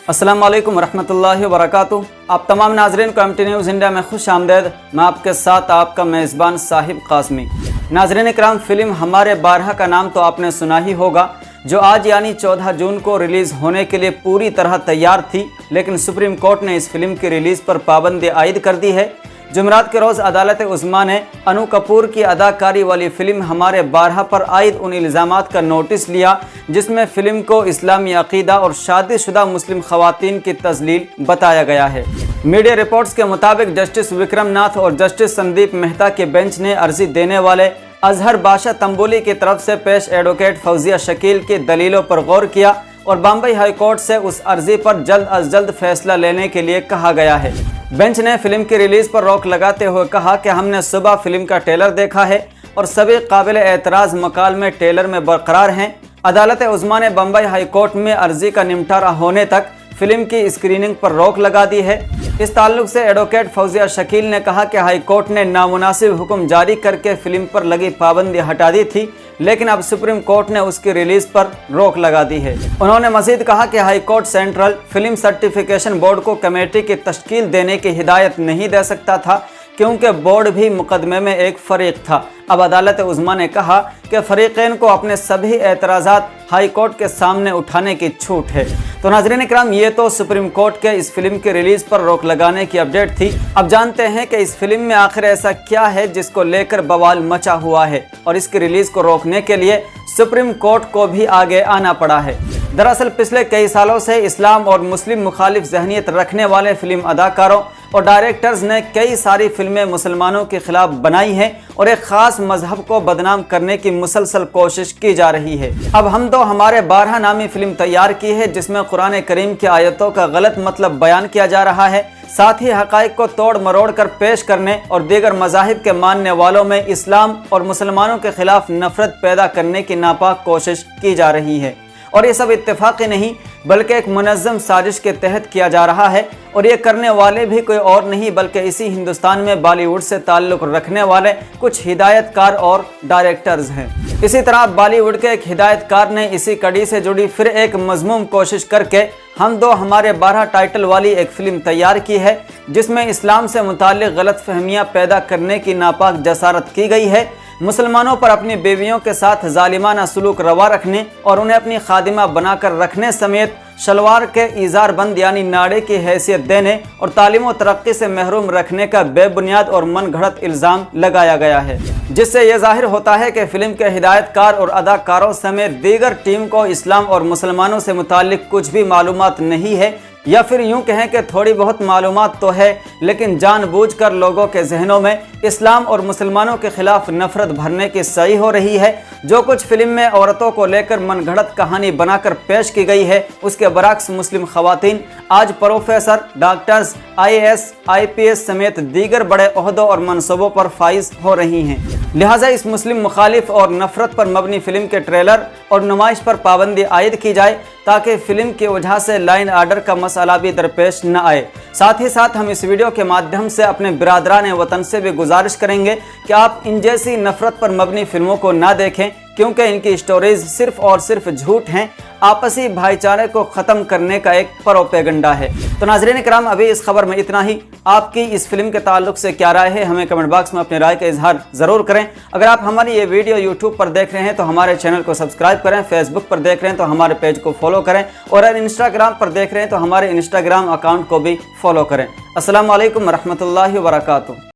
अस्सलाम वालेकुम वरहमतुल्लाहि वबरकातुहू। आप तमाम नाजरीन को MT न्यूज़ इंडिया में खुश आमदेद। मैं आपके साथ आपका मेज़बान साहिब कासमी। नाजरीन इकराम, फिल्म हमारे बारह का नाम तो आपने सुना ही होगा, जो आज यानी 14 जून को रिलीज़ होने के लिए पूरी तरह तैयार थी, लेकिन सुप्रीम कोर्ट ने इस फिल्म की रिलीज़ पर पाबंदी आयद कर दी है। जुमेरात के रोज़ अदालत उज़्मा ने अनु कपूर की अदाकारी वाली फ़िल्म हमारे बारह पर आयद उन इल्ज़ामात का नोटिस लिया जिसमें फ़िल्म को इस्लामी अक़ीदा और शादीशुदा मुस्लिम ख़वातीन की तज़लील बताया गया है। मीडिया रिपोर्ट्स के मुताबिक जस्टिस विक्रम नाथ और जस्टिस संदीप मेहता के बेंच ने अर्जी देने वाले अजहर बादशाह तंबोली की तरफ से पेश एडवोकेट फौजिया शकील की दलीलों पर गौर किया और बम्बई हाई कोर्ट से उस अर्जी पर जल्द अज जल्द फैसला लेने के लिए कहा गया है। बेंच ने फिल्म की रिलीज़ पर रोक लगाते हुए कहा कि हमने सुबह फिल्म का ट्रेलर देखा है और सभी काबिल एतराज़ मकाल में ट्रेलर में बरकरार हैं। अदालत उज़्मा ने बम्बई हाई कोर्ट में अर्जी का निपटारा होने तक फिल्म की स्क्रीनिंग पर रोक लगा दी है। इस ताल्लुक से एडवोकेट फौजिया शकील ने कहा कि हाई कोर्ट ने नामुनासिब हुक्म जारी करके फिल्म पर लगी पाबंदी हटा दी थी, लेकिन अब सुप्रीम कोर्ट ने उसकी रिलीज पर रोक लगा दी है। उन्होंने मजीद कहा कि high court central film certification board को कमेटी की तश्कील देने की हिदायत नहीं दे सकता था, क्योंकि बोर्ड भी मुकदमे में एक फरीक था। अब अदालत उज़्मा ने कहा कि फरीक़ैन को अपने सभी एतराज़ात हाई कोर्ट के सामने उठाने की छूट है। तो नाज़रीन इकराम, ये तो सुप्रीम कोर्ट के इस फिल्म की रिलीज़ पर रोक लगाने की अपडेट थी। अब जानते हैं कि इस फिल्म में आखिर ऐसा क्या है जिसको लेकर बवाल मचा हुआ है और इसकी रिलीज़ को रोकने के लिए सुप्रीम कोर्ट को भी आगे आना पड़ा है। दरअसल पिछले कई सालों से इस्लाम और मुस्लिम मुखालिफ जहनीत रखने वाले फिल्म अदाकारों और डायरेक्टर्स ने कई सारी फिल्में मुसलमानों के खिलाफ बनाई हैं और एक ख़ास मजहब को बदनाम करने की मुसलसल कोशिश की जा रही है। अब हम तो हमारे बारह नामी फिल्म तैयार की है जिसमें कुरान करीम की आयतों का गलत मतलब बयान किया जा रहा है, साथ ही हक़ाइक़ को तोड़ मरोड़ कर पेश करने और दीगर मज़ाहिब के मानने वालों में इस्लाम और मुसलमानों के खिलाफ नफरत पैदा करने की नापाक कोशिश की जा रही है। और ये सब इत्तेफाक़ी नहीं बल्कि एक मुनज़्ज़म साजिश के तहत किया जा रहा है और ये करने वाले भी कोई और नहीं बल्कि इसी हिंदुस्तान में बॉलीवुड से ताल्लुक़ रखने वाले कुछ हिदायतकार और डायरेक्टर्स हैं। इसी तरह बॉलीवुड के एक हिदायतकार ने इसी कड़ी से जुड़ी फिर एक मज़मूम कोशिश करके हम दो हमारे बारह टाइटल वाली एक फ़िल्म तैयार की है जिसमें इस्लाम से मुताल्लिक़ गलत फहमियाँ पैदा करने की नापाक जसारत की गई है। मुसलमानों पर अपनी बीवियों के साथ जालिमाना सलूक रवा रखने और उन्हें अपनी खादिमा बनाकर रखने समेत शलवार के इज़ार बंद यानी नाड़े की हैसियत देने और तालीम व तरक्की से महरूम रखने का बेबुनियाद और मन घड़त इल्ज़ाम लगाया गया है, जिससे यह ज़ाहिर होता है कि फ़िल्म के हिदायतकार और अदाकारों समेत दीगर टीम को इस्लाम और मुसलमानों से मुताल्लिक़ कुछ भी मालूमात नहीं है, या फिर यूं कहें कि थोड़ी बहुत मालूमात तो है लेकिन जानबूझकर लोगों के जहनों में इस्लाम और मुसलमानों के खिलाफ नफरत भरने की सही हो रही है। जो कुछ फिल्म में औरतों को लेकर मनगढ़ंत कहानी बनाकर पेश की गई है उसके बरक्स मुस्लिम खवातीन आज प्रोफेसर, डॉक्टर्स, IAS, IPS समेत दीगर बड़े ओहदों और मनसूबों पर फाइज हो रही हैं। लिहाजा इस मुस्लिम मुखालिफ और नफरत पर मबनी फिल्म के ट्रेलर और नुमाइश पर पाबंदी आयद की जाए ताकि फिल्म की वजह से लाइन आर्डर का मसला भी दरपेश न आए। साथ ही साथ हम इस वीडियो के माध्यम से अपने बिरादरान वतन से भी गुजारिश करेंगे कि आप इन जैसी नफरत पर मबनी फिल्मों को ना देखें, क्योंकि इनकी स्टोरीज सिर्फ और सिर्फ झूठ हैं, आपसी भाईचारे को ख़त्म करने का एक प्रोपेगेंडा है। तो नाज़रीन इकराम, अभी इस खबर में इतना ही। आपकी इस फिल्म के ताल्लुक से क्या राय है हमें कमेंट बॉक्स में अपनी राय का इजहार ज़रूर करें। अगर आप हमारी ये वीडियो यूट्यूब पर देख रहे हैं तो हमारे चैनल को सब्सक्राइब करें, फेसबुक पर देख रहे हैं तो हमारे पेज को फॉलो करें और अगर इंस्टाग्राम पर देख रहे हैं तो हमारे इंस्टाग्राम अकाउंट को भी फॉलो करें। अस्सलाम वालेकुम रहमतुल्लाहि व बरकातुहू।